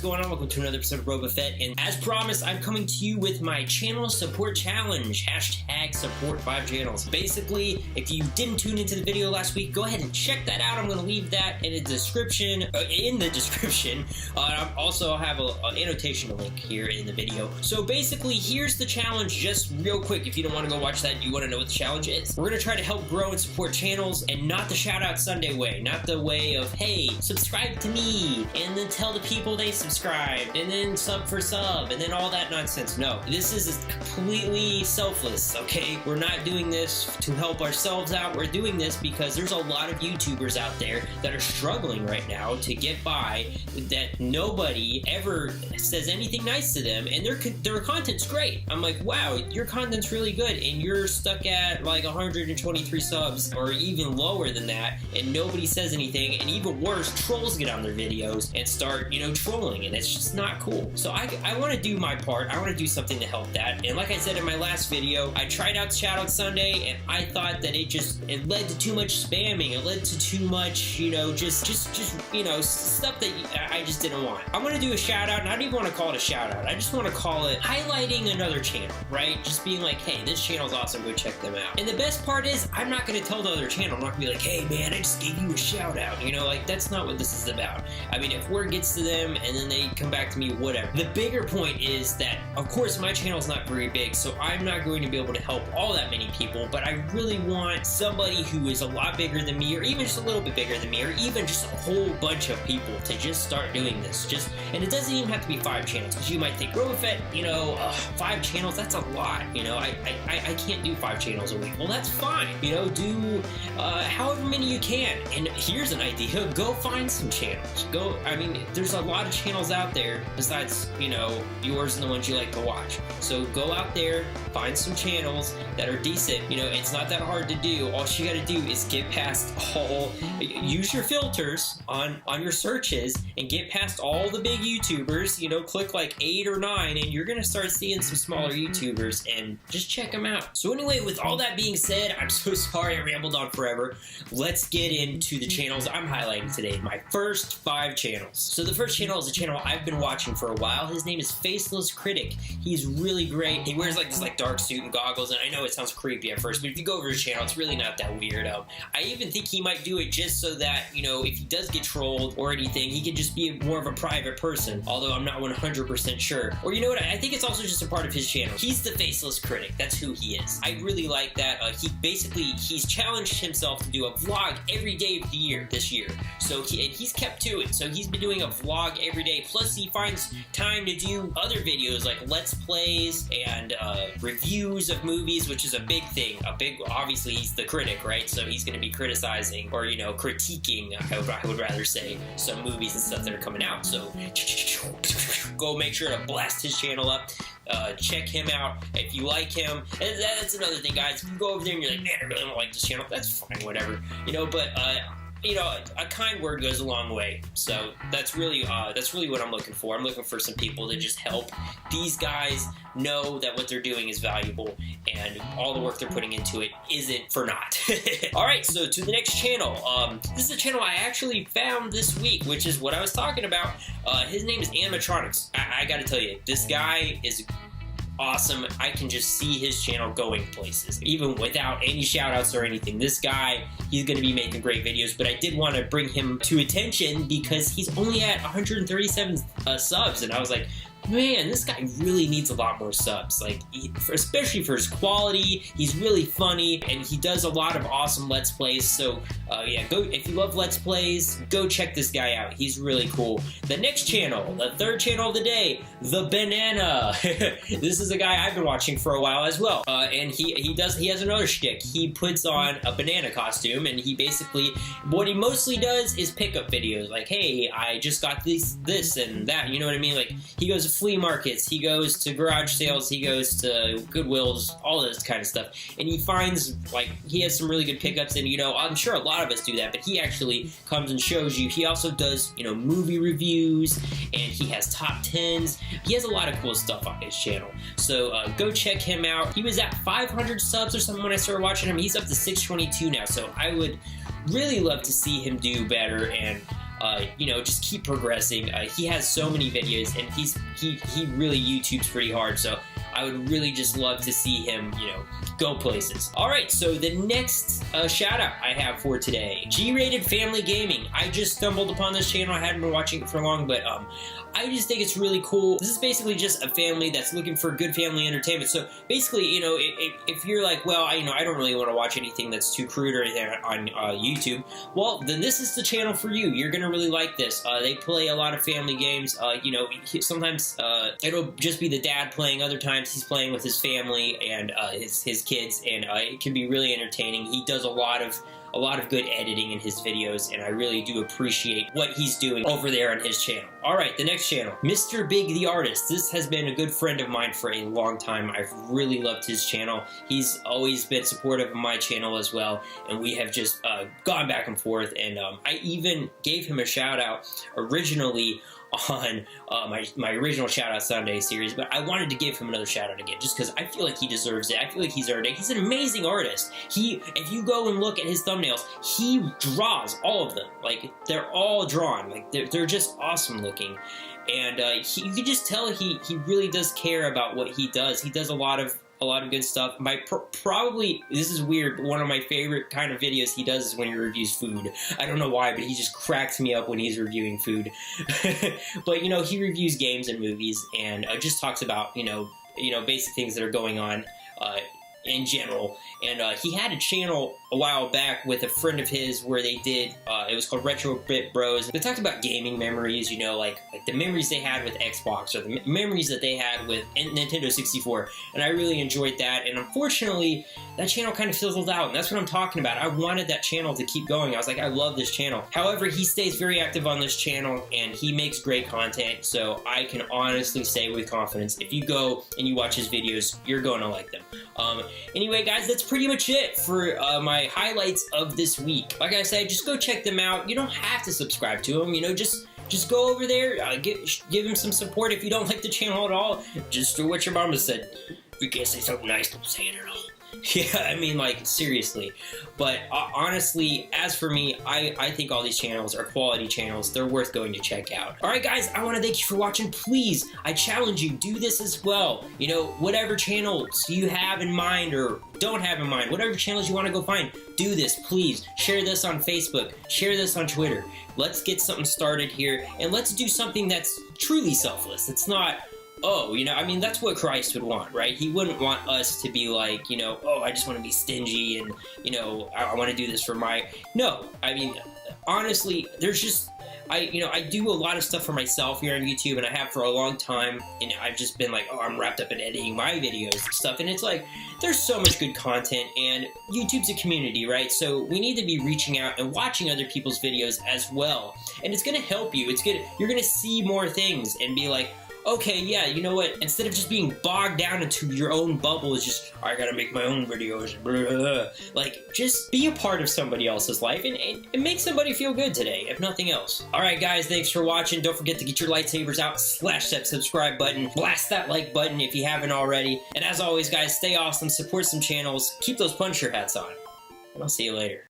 what's going on? Welcome to another episode of RobaFett, and as promised, I'm coming to you with my channel support challenge, hashtag support 5 channels. Basically, if you didn't tune into the video last week, go ahead and check that out. I'm going to leave that in the description, I also have an annotation link here in the video. So basically, here's the challenge, just real quick. If you don't want to go watch that, you want to know what the challenge is. We're going to try to help grow and support channels, and not the shout out Sunday way, not the way of, hey, subscribe to me, and then tell the people they subscribed, and then sub for sub, and then all that nonsense. No, this is completely selfless, okay? We're not doing this to help ourselves out. We're doing this because there's a lot of YouTubers out there that are struggling right now to get by, that nobody ever says anything nice to them, and their content's great. I'm like, wow, your content's really good, and you're stuck at like 123 subs, or even lower than that, and nobody says anything, and even worse, trolls get on their videos and start, trolling, and it's just not cool. So I want to do my part. I want to do something to help that, and like I said in my last video, I tried out Shoutout Sunday, and I thought that it led to too much spamming. It led to too much, just stuff that I just didn't want. I want to do a shout out, and I don't even want to call it a shout out. I just want to call it highlighting another channel, right? Just being like, hey, this channel's awesome, go check them out. And the best part is, I'm not going to tell the other channel. I'm not going to be like, hey man, I just gave you a shout out. Like, that's not what this is about. I mean, if word gets to them and then they come back to me, whatever. The bigger point is that, of course, my channel is not very big, so I'm not going to be able to help all that many people, but I really want somebody who is a lot bigger than me, or even just a little bit bigger than me, or even just a whole bunch of people to just start doing this. And it doesn't even have to be 5 channels, because you might think, RobaFett, 5 channels, that's a lot. I can't do 5 channels a week. Well, that's fine. Do however many you can. And here's an idea. Go find some channels. There's a lot of channels out there besides, yours and the ones you like to watch. So go out there, find some channels that are decent. It's not that hard to do. All you gotta do is get past use your filters on your searches and get past all the big YouTubers. Click like 8 or 9 and you're gonna start seeing some smaller YouTubers, and just check them out. So anyway, with all that being said, I'm so sorry I rambled on forever. Let's get into the channels I'm highlighting today, my first 5 channels. So the first channel is a channel I've been watching for a while. His name is Faceless Critic. He's really great. He wears like this dark suit and goggles, and I know it sounds creepy at first, but if you go over his channel, it's really not that weird. I even think he might do it just so that, if he does get trolled or anything, he could just be more of a private person, although I'm not 100% sure. Or you know what, I think it's also just a part of his channel. He's the Faceless Critic. That's who he is. I really like that. He's challenged himself to do a vlog every day of the year this year. So he's kept to it. So he's been doing a vlog every day. Plus he finds time to do other videos like Let's Plays and reviews of movies, which is a big thing. Obviously he's the critic, right? So he's going to be criticizing, or critiquing, I would rather say, some movies and stuff that are coming out. So go make sure to blast his channel up. Check him out if you like him. And that's another thing, guys. If you go over there and you're like, man, I really don't like this channel, that's fine, whatever. But a kind word goes a long way. So that's really what I'm looking for. I'm looking for some people to just help these guys know that what they're doing is valuable, and all the work they're putting into it isn't for naught. Alright, so to the next channel. This is a channel I actually found this week, which is what I was talking about. His name is Animatronics. I gotta tell you, this guy is awesome. I can just see his channel going places, even without any shout-outs or anything. This guy, he's going to be making great videos, but I did want to bring him to attention because he's only at 137 subs, and I was like, man, this guy really needs a lot more subs. Especially for his quality, he's really funny, and he does a lot of awesome Let's Plays. So, yeah, if you love Let's Plays, go check this guy out. He's really cool. The next channel, the third channel of the day, The Banana. This is a guy I've been watching for a while as well, and he has another shtick. He puts on a banana costume, and what he mostly does is pickup videos. Like, hey, I just got this and that. You know what I mean? Like, he goes to flea markets, he goes to garage sales, he goes to Goodwills, all this kind of stuff, and he finds, he has some really good pickups, and I'm sure a lot of us do that, but he actually comes and shows you. He also does, movie reviews, and he has top 10s. He has a lot of cool stuff on his channel, so go check him out. He was at 500 subs or something when I started watching him. He's up to 622 now, so I would really love to see him do better, and you know, just keep progressing. He has so many videos, and he really YouTubes pretty hard, so I would really just love to see him, you know, go places. Alright, so the next shout out I have for today, G-Rated Family Gaming. I just stumbled upon this channel. I hadn't been watching it for long, but I just think it's really cool. This is basically just a family that's looking for good family entertainment. So basically, you know, if you're like, well, you know, I don't really want to watch anything that's too crude or anything on YouTube, well, then this is the channel for you. You're gonna really like this. They play a lot of family games. You know, sometimes it'll just be the dad playing. Other times he's playing with his family and his kids, and it can be really entertaining. He does a lot of good editing in his videos, and I really do appreciate what he's doing over there on his channel. Alright, the next channel, Mr. Big the Artist. This has been a good friend of mine for a long time. I've really loved his channel. He's always been supportive of my channel as well, and we have just gone back and forth, and I even gave him a shout out originally on my original Shout Out Sunday series, but I wanted to give him another shout out again just because I feel like he deserves it. I feel like he's earned it. He's an amazing artist. If you go and look at his thumbnails, he draws all of them. Like, they're all drawn. Like, they're just awesome looking. And you can just tell he really does care about what he does. He does a lot of good stuff. Probably, this is weird, one of my favorite kind of videos he does is when he reviews food. I don't know why, but he just cracks me up when he's reviewing food. But, you know, he reviews games and movies, and just talks about, you know, basic things that are going on in general. And he had a channel a while back with a friend of his where they did, it was called Retro Bit Bros. They talked about gaming memories, you know, like the memories they had with Xbox, or the memories that they had with Nintendo 64, and I really enjoyed that. And unfortunately, that channel kind of fizzled out, and that's what I'm talking about. I wanted that channel to keep going. I was like, I love this channel. However, he stays very active on this channel, and he makes great content, so I can honestly say with confidence, if you go and you watch his videos, you're going to like them. Anyway, guys, that's pretty much it for my highlights of this week. Like I said, just go check them out. You don't have to subscribe to them, you know, just go over there, give him some support. If you don't like the channel at all, just do what your mama said. If you can't say something nice, don't say it at all. Yeah, I mean, like, seriously. But honestly, as for me, I think all these channels are quality channels. They're worth going to check out. Alright guys, I want to thank you for watching. Please, I challenge you, do this as well. You know, whatever channels you have in mind or don't have in mind, whatever channels you want to go find, do this, please. Share this on Facebook. Share this on Twitter. Let's get something started here, and let's do something that's truly selfless. It's not, oh, you know, I mean, that's what Christ would want, right? He wouldn't want us to be like, you know, oh, I just want to be stingy and, you know, I want to do this for my... No, I mean, honestly, there's just... I do a lot of stuff for myself here on YouTube, and I have for a long time, and I've just been like, oh, I'm wrapped up in editing my videos and stuff, and it's like, there's so much good content, and YouTube's a community, right? So we need to be reaching out and watching other people's videos as well, and it's gonna help you. You're gonna see more things and be like, okay, yeah, you know what, instead of just being bogged down into your own bubble, it's just, I gotta make my own videos, blah, blah, blah. Like, just be a part of somebody else's life and make somebody feel good today, if nothing else. Alright guys, thanks for watching. Don't forget to get your lightsabers out, slash that subscribe button, blast that like button if you haven't already, and as always guys, stay awesome, support some channels, keep those Punisher hats on, and I'll see you later.